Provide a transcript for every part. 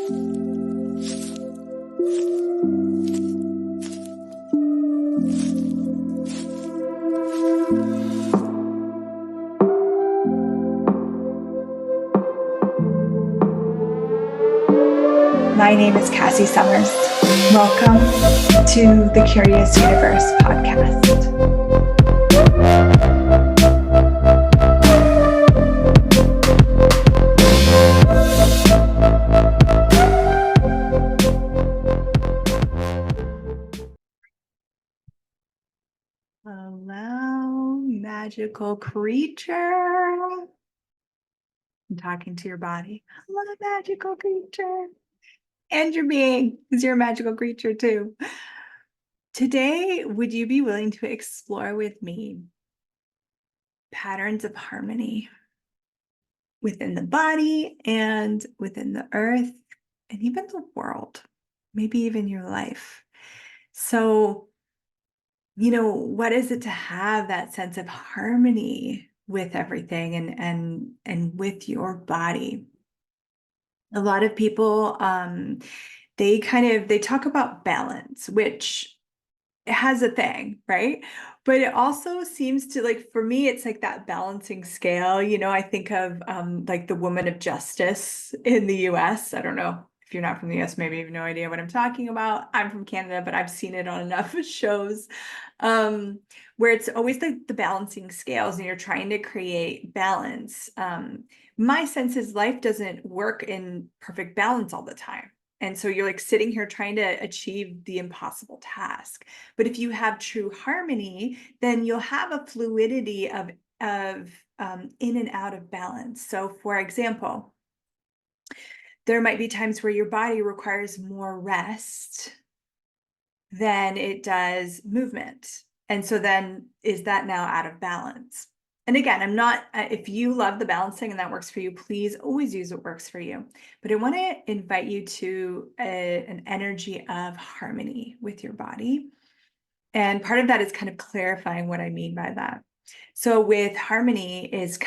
My name is Cassy Summers. Welcome to the Curious Universe podcast. Hello, magical creature. I'm talking to your body. Hello, magical creature. And your being, because you're a magical creature too. Today, would you be willing to explore with me patterns of harmony within the body and within the earth and even the world, maybe even your life? So, what is it to have that sense of harmony with everything and with your body? A lot of people, they talk about balance, which has a thing, right? But it also seems to, like, for me, it's like that balancing scale. I think of like the woman of justice in the US. I don't know if you're not from the US, maybe you have no idea what I'm talking about. I'm from Canada, but I've seen it on enough shows where it's always the balancing scales and you're trying to create balance. My sense is life doesn't work in perfect balance all the time. And so you're like sitting here trying to achieve the impossible task. But if you have true harmony, then you'll have a fluidity of in and out of balance. So for example, there might be times where your body requires more rest than it does movement. And so then is that now out of balance? And again, I'm not, if you love the balancing and that works for you, please always use what works for you. But I want to invite you to an energy of harmony with your body. And part of that is kind of clarifying what I mean by that. So with harmony is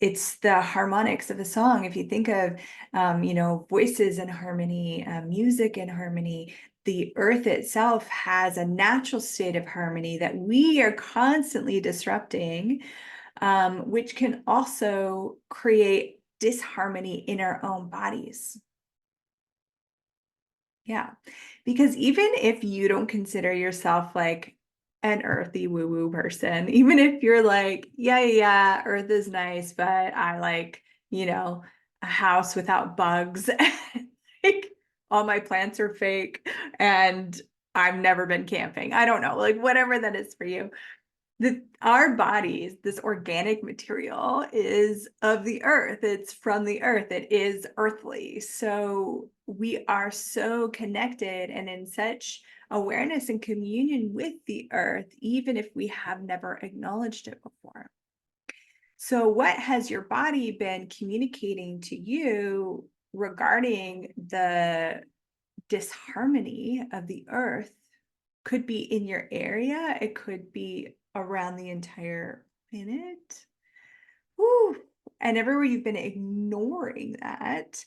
it's the harmonics of a song. If you think of, voices in harmony, music in harmony, the earth itself has a natural state of harmony that we are constantly disrupting, which can also create disharmony in our own bodies. Yeah, because even if you don't consider yourself like an earthy woo-woo person, even if you're like, yeah, earth is nice, but I like, a house without bugs, like all my plants are fake, and I've never been camping. I don't know, like whatever that is for you. Our bodies, this organic material is of the earth. It's from the earth. It is earthly. So we are so connected and in such awareness and communion with the earth, even if we have never acknowledged it before. So what has your body been communicating to you regarding the disharmony of the earth? Could be in your area. It could be around the entire planet. Woo. And everywhere you've been ignoring that,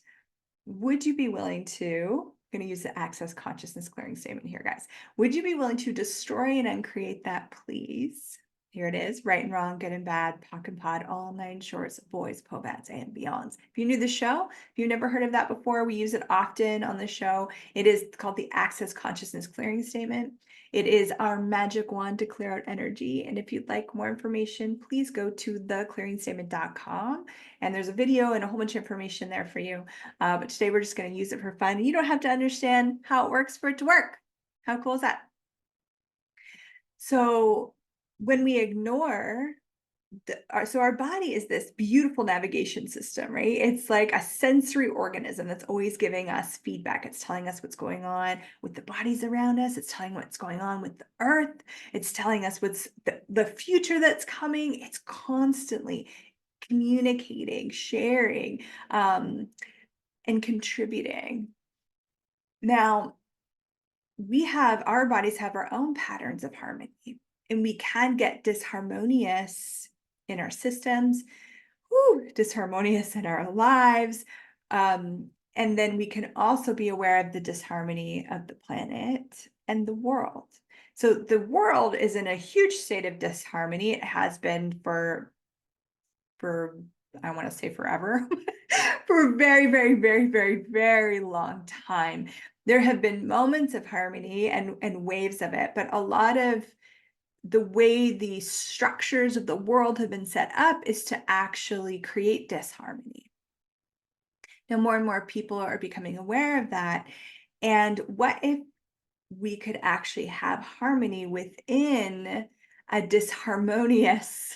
would you be willing to, I'm going to use the access consciousness clearing statement here, guys. Would you be willing to destroy and uncreate that, please? Here it is, right and wrong, good and bad, POC and POD, all 9 shorts, boys, POBADs, and beyonds. If you're new to the show, if you've never heard of that before, we use it often on the show. It is called the Access Consciousness Clearing Statement. It is our magic wand to clear out energy. And if you'd like more information, please go to theclearingstatement.com. And there's a video and a whole bunch of information there for you. But today we're just going to use it for fun. You don't have to understand how it works for it to work. How cool is that? So when we ignore so our body is this beautiful navigation system, right? It's like a sensory organism that's always giving us feedback. It's telling us what's going on with the bodies around us. It's telling what's going on with the earth. It's telling us what's the future that's coming. It's constantly communicating, sharing, and contributing. Now, our bodies have our own patterns of harmony, and we can get disharmonious in our systems, disharmonious in our lives, And then we can also be aware of the disharmony of the planet and the world. So the world is in a huge state of disharmony. It has been for I want to say forever, for a very, very, very, very, very long time. There have been moments of harmony and waves of it, but a lot of the way the structures of the world have been set up is to actually create disharmony. Now, more and more people are becoming aware of that. And what if we could actually have harmony within a disharmonious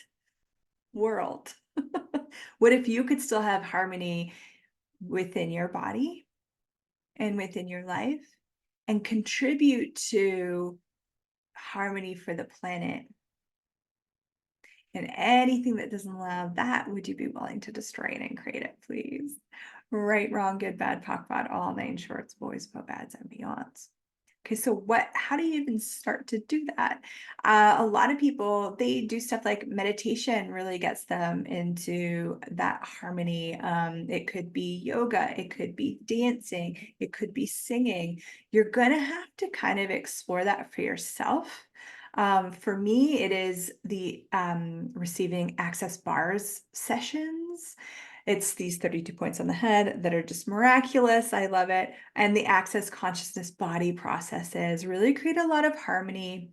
world? What if you could still have harmony within your body and within your life and contribute to harmony for the planet? And anything that doesn't allow that, would you be willing to destroy it and create it, please? Right, wrong, good, bad, POC, POD, all 9 shorts, boys, bads, and beyonds. Okay, so how do you even start to do that? A lot of people, they do stuff like meditation really gets them into that harmony. It could be yoga, it could be dancing, it could be singing. You're gonna have to kind of explore that for yourself. For me, it is the receiving access bars sessions. It's these 32 points on the head that are just miraculous. I love it. And the access consciousness body processes really create a lot of harmony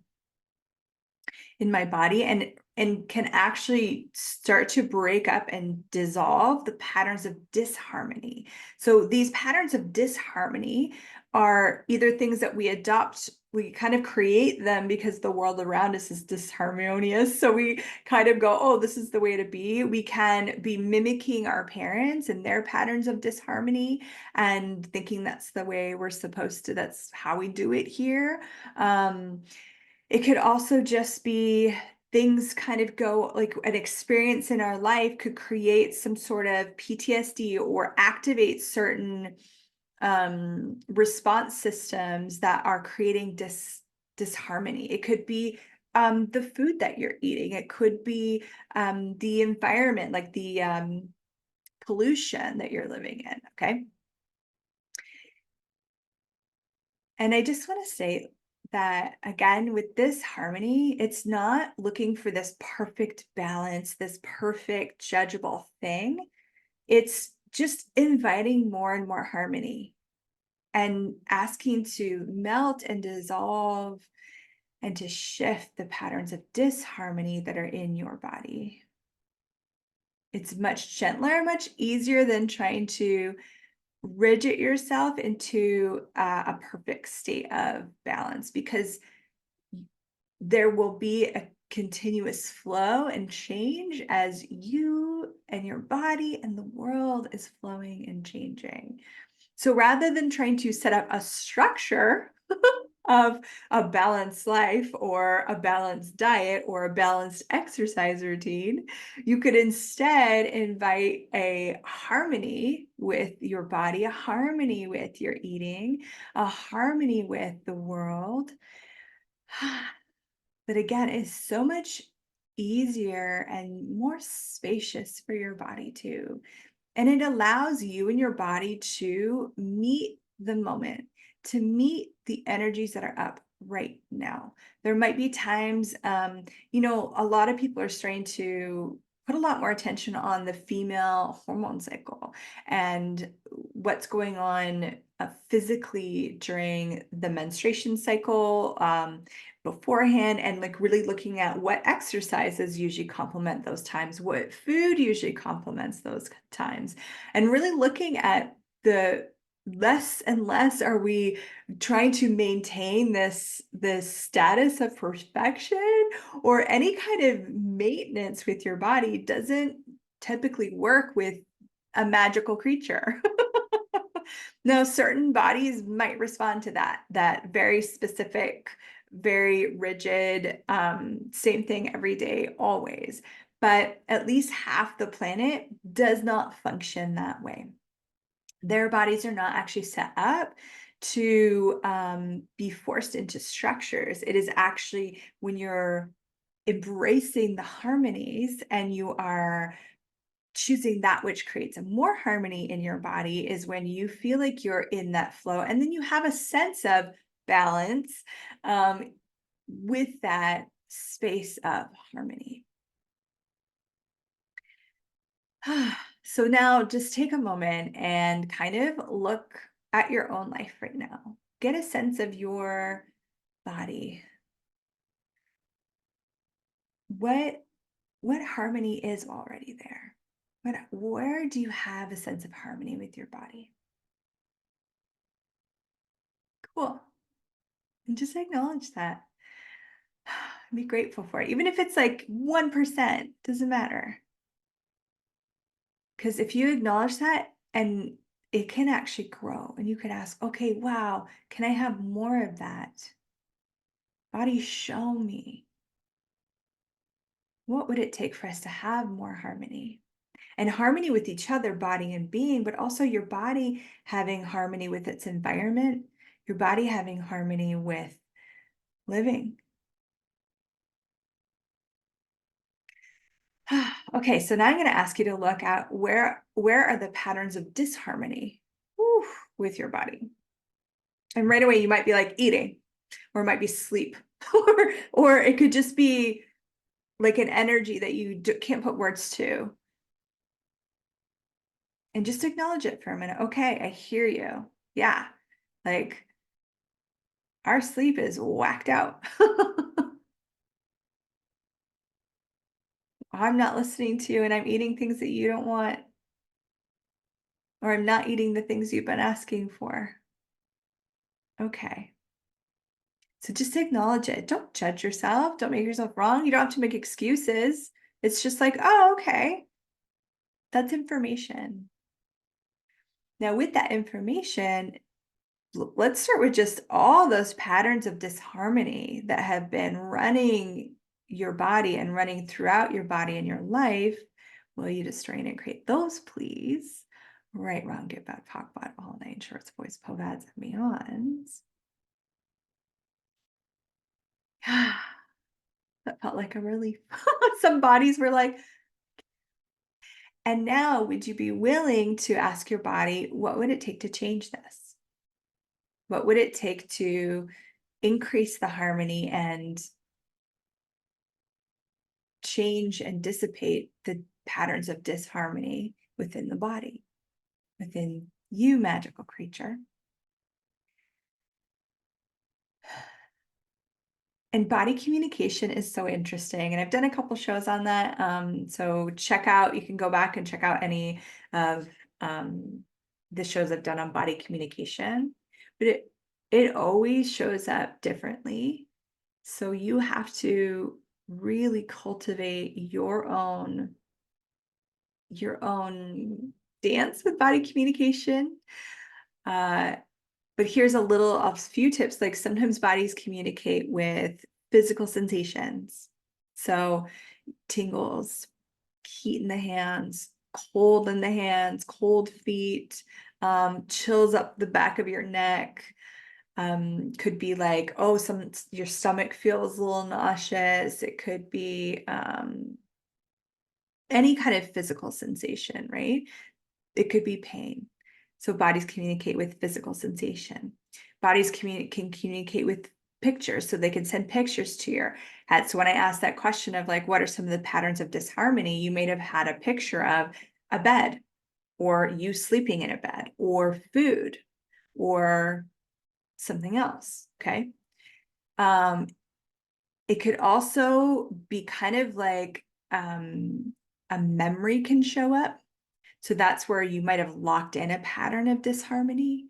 in my body and can actually start to break up and dissolve the patterns of disharmony. So these patterns of disharmony are either things that we adopt, we kind of create them because the world around us is disharmonious. So we kind of go, oh, this is the way to be. We can be mimicking our parents and their patterns of disharmony and thinking that's the way we're supposed to, that's how we do it here. It could also just be things kind of go like an experience in our life could create some sort of PTSD or activate certain response systems that are creating disharmony. It could be the food that you're eating. It could be the environment, like the pollution that you're living in. Okay. And I just want to say that again, with this harmony, it's not looking for this perfect balance, this perfect judgeable thing. It's just inviting more and more harmony and asking to melt and dissolve and to shift the patterns of disharmony that are in your body. It's much gentler, much easier than trying to rigid yourself into a perfect state of balance, because there will be a continuous flow and change as you and your body and the world is flowing and changing. So rather than trying to set up a structure of a balanced life or a balanced diet or a balanced exercise routine, you could instead invite a harmony with your body, a harmony with your eating, a harmony with the world. That again is so much easier and more spacious for your body too. And it allows you and your body to meet the moment, to meet the energies that are up right now. There might be times, a lot of people are starting to put a lot more attention on the female hormone cycle and what's going on physically during the menstruation cycle, beforehand, and like really looking at what exercises usually complement those times, what food usually complements those times, and really looking at the less and less are we trying to maintain this status of perfection, or any kind of maintenance with your body doesn't typically work with a magical creature. Now, certain bodies might respond to that very specific, very rigid, same thing every day, always. But at least half the planet does not function that way. Their bodies are not actually set up to be forced into structures. It is actually when you're embracing the harmonies and you are choosing that which creates a more harmony in your body is when you feel like you're in that flow, and then you have a sense of balance with that space of harmony. So now just take a moment and kind of look at your own life right now. Get a sense of your body. What harmony is already there? Where do you have a sense of harmony with your body? Cool. And just acknowledge that. Be grateful for it. Even if it's like 1%, doesn't matter. Because if you acknowledge that, and it can actually grow, and you could ask, okay, wow, can I have more of that? Body, show me. What would it take for us to have more harmony? And harmony with each other, body and being, but also your body having harmony with its environment, your body having harmony with living. Okay, so now I'm going to ask you to look at where are the patterns of disharmony with your body. And right away you might be like eating, or it might be sleep, or it could just be like an energy that you can't put words to. And just acknowledge it for a minute. Okay, I hear you. Yeah, like our sleep is whacked out. I'm not listening to you, and I'm eating things that you don't want, or I'm not eating the things you've been asking for. Okay. So just acknowledge it. Don't judge yourself. Don't make yourself wrong. You don't have to make excuses. It's just like, oh, okay. That's information. Now, with that information, let's start with just all those patterns of disharmony that have been running your body and running throughout your body and your life. Will you destroy and create those, please? Right, wrong, good, bad, talk, bot, all nine shorts, boys, povads, and beyonds. That felt like a relief. Some bodies were like, and now would you be willing to ask your body, what would it take to change this? What would it take to increase the harmony and change and dissipate the patterns of disharmony within the body, within you, magical creature? And body communication is so interesting. And I've done a couple shows on that. So you can go back and check out any of the shows I've done on body communication. But it always shows up differently. So you have to really cultivate your own dance with body communication. But here's a few tips. Like sometimes bodies communicate with physical sensations. So tingles, heat in the hands, cold in the hands, cold feet, chills up the back of your neck. Could be like, oh, your stomach feels a little nauseous. It could be any kind of physical sensation, right? It could be pain. So bodies communicate with physical sensation. Bodies can communicate with pictures, so they can send pictures to your head. So when I asked that question of like, what are some of the patterns of disharmony, you may have had a picture of a bed, or you sleeping in a bed, or food, or something else, okay? It could also be kind of like a memory can show up. So that's where you might have locked in a pattern of disharmony.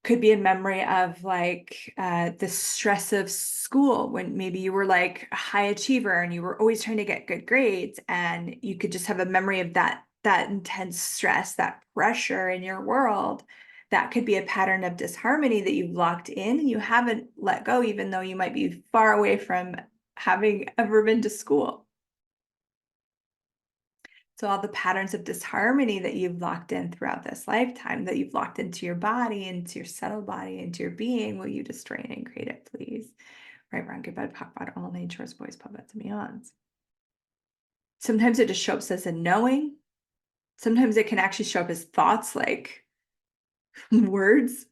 Could be a memory of like the stress of school, when maybe you were like a high achiever and you were always trying to get good grades, and you could just have a memory of that intense stress, that pressure in your world. That could be a pattern of disharmony that you've locked in and you haven't let go, even though you might be far away from having ever been to school. So all the patterns of disharmony that you've locked in throughout this lifetime, that you've locked into your body, into your subtle body, into your being, will you destroy and create it, please? Right, wrong, good, bad, pock, bot, all nature's boys, puppets, and beyonds. Sometimes it just shows up as a knowing. Sometimes it can actually show up as thoughts, like words,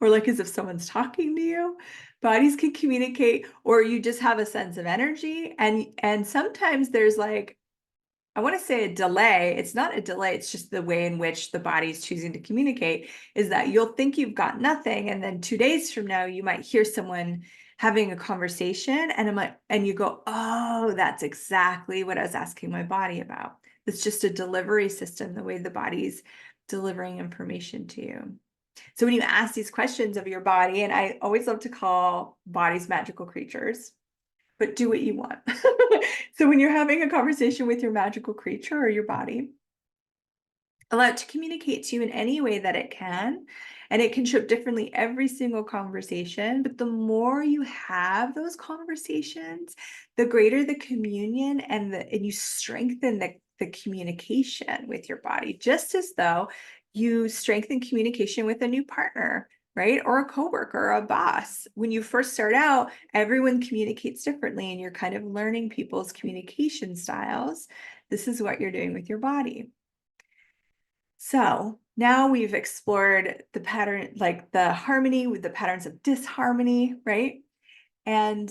or like as if someone's talking to you. Bodies can communicate, or you just have a sense of energy. And sometimes there's like, I want to say a delay. It's not a delay. It's just the way in which the body is choosing to communicate, is that you'll think you've got nothing. And then 2 days from now, you might hear someone having a conversation and you go, oh, that's exactly what I was asking my body about. It's just a delivery system, the way the body's delivering information to you. So when you ask these questions of your body, and I always love to call bodies magical creatures, but do what you want. So when you're having a conversation with your magical creature or your body, allow it to communicate to you in any way that it can. And it can show up differently every single conversation. But the more you have those conversations, the greater the communion and you strengthen the communication with your body, just as though you strengthen communication with a new partner, right? Or a coworker or a boss. When you first start out, everyone communicates differently and you're kind of learning people's communication styles. This is what you're doing with your body. So now we've explored the pattern, like the harmony with the patterns of disharmony, right? And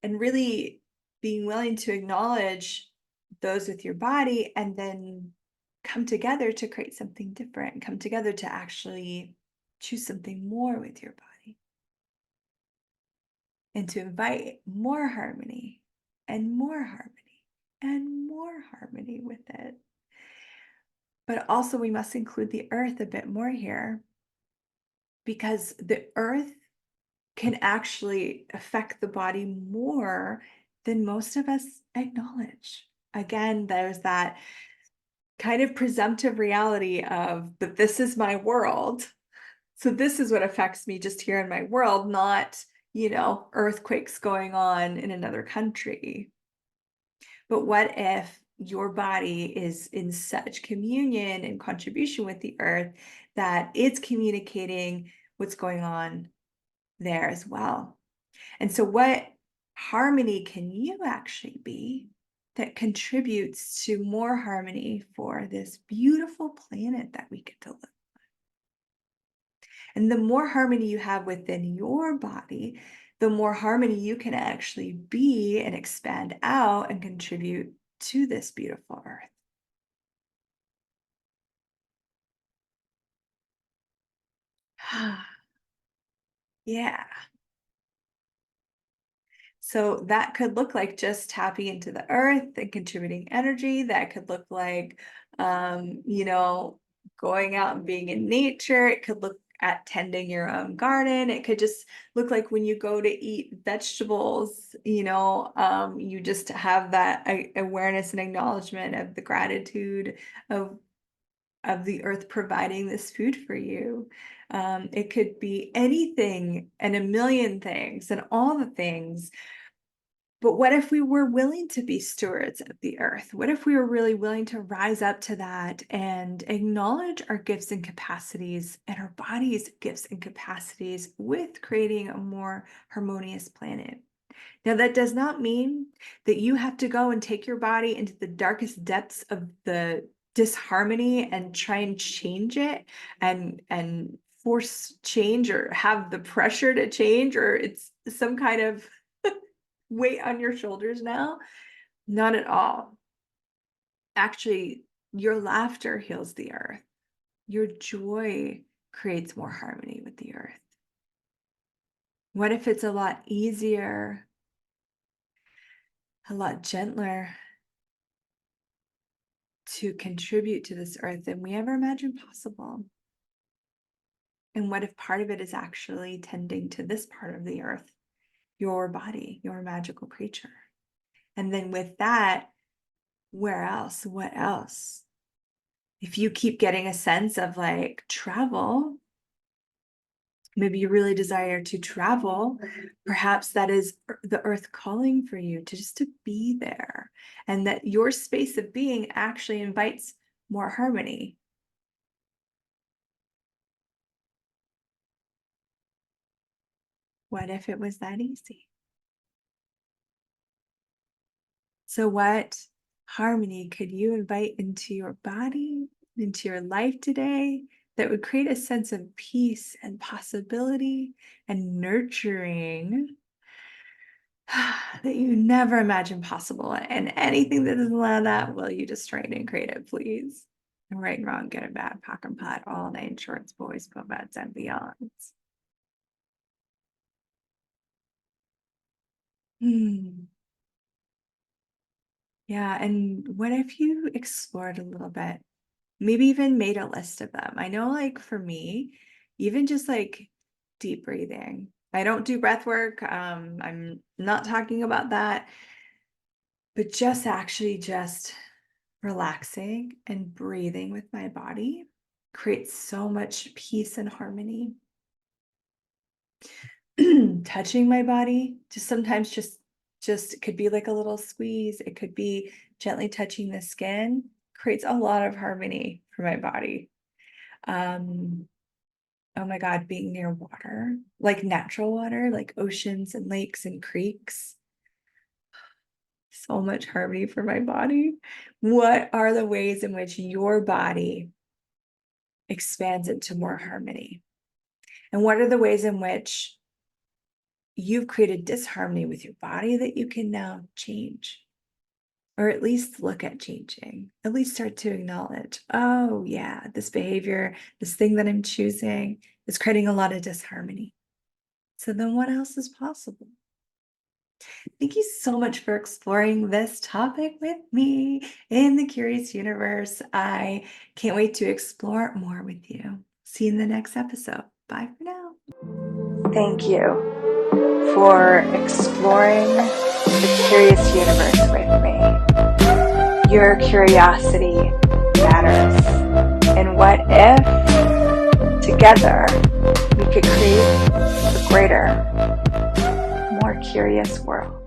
really being willing to acknowledge those with your body and then come together to create something different, come together to actually choose something more with your body and to invite more harmony and more harmony and more harmony with it. But also we must include the earth a bit more here, because the earth can actually affect the body more than most of us acknowledge. Again, there's that kind of presumptive reality of, but this is my world. So this is what affects me just here in my world, not, earthquakes going on in another country. But what if your body is in such communion and contribution with the earth that it's communicating what's going on there as well? And so what harmony can you actually be that contributes to more harmony for this beautiful planet that we get to live on? And the more harmony you have within your body, the more harmony you can actually be and expand out and contribute to this beautiful earth. Yeah. So that could look like just tapping into the earth and contributing energy. That could look like, going out and being in nature. It could look at tending your own garden. It could just look like when you go to eat vegetables, you just have that awareness and acknowledgement of the gratitude of the earth providing this food for you. It could be anything and a million things and all the things. But what if we were willing to be stewards of the earth? What if we were really willing to rise up to that and acknowledge our gifts and capacities and our body's gifts and capacities with creating a more harmonious planet? Now, that does not mean that you have to go and take your body into the darkest depths of the disharmony and try and change it and force change or have the pressure to change, or it's some kind of weight on your shoulders now. Not at all. Actually, your laughter heals the earth. Your joy creates more harmony with the earth. What if it's a lot easier, a lot gentler to contribute to this earth than we ever imagined possible? And what if part of it is actually tending to this part of the earth, your body, your magical creature? And then with that, where else? What else? If you keep getting a sense of like travel, maybe you really desire to travel, perhaps that is the earth calling for you to just to be there, and that your space of being actually invites more harmony. What if it was that easy? So what harmony could you invite into your body, into your life today, that would create a sense of peace and possibility and nurturing that you never imagined possible? And anything that doesn't allow that, will you destroy it and create it, please? Right and wrong, good and bad, pock and pot, all 9 shorts, boys, bobats, and beyonds. Hmm. Yeah, and what if you explored a little bit? Maybe even made a list of them. I know, like for me, even just like deep breathing. I don't do breath work. I'm not talking about that, but just actually just relaxing and breathing with my body creates so much peace and harmony. Touching my body, just sometimes just it could be like a little squeeze. It could be gently touching the skin, creates a lot of harmony for my body. Um, oh my God, being near water, like natural water, like oceans and lakes and creeks. So much harmony for my body. What are the ways in which your body expands into more harmony? And what are the ways in which you've created disharmony with your body that you can now change? Or at least look at changing, at least start to acknowledge, oh yeah, this behavior, this thing that I'm choosing is creating a lot of disharmony. So then what else is possible? Thank you so much for exploring this topic with me in the Curious Universe. I can't wait to explore more with you. See you in the next episode. Bye for now. Thank you for exploring the Curious Universe with me. Your curiosity matters. And what if together we could create a greater, more curious world?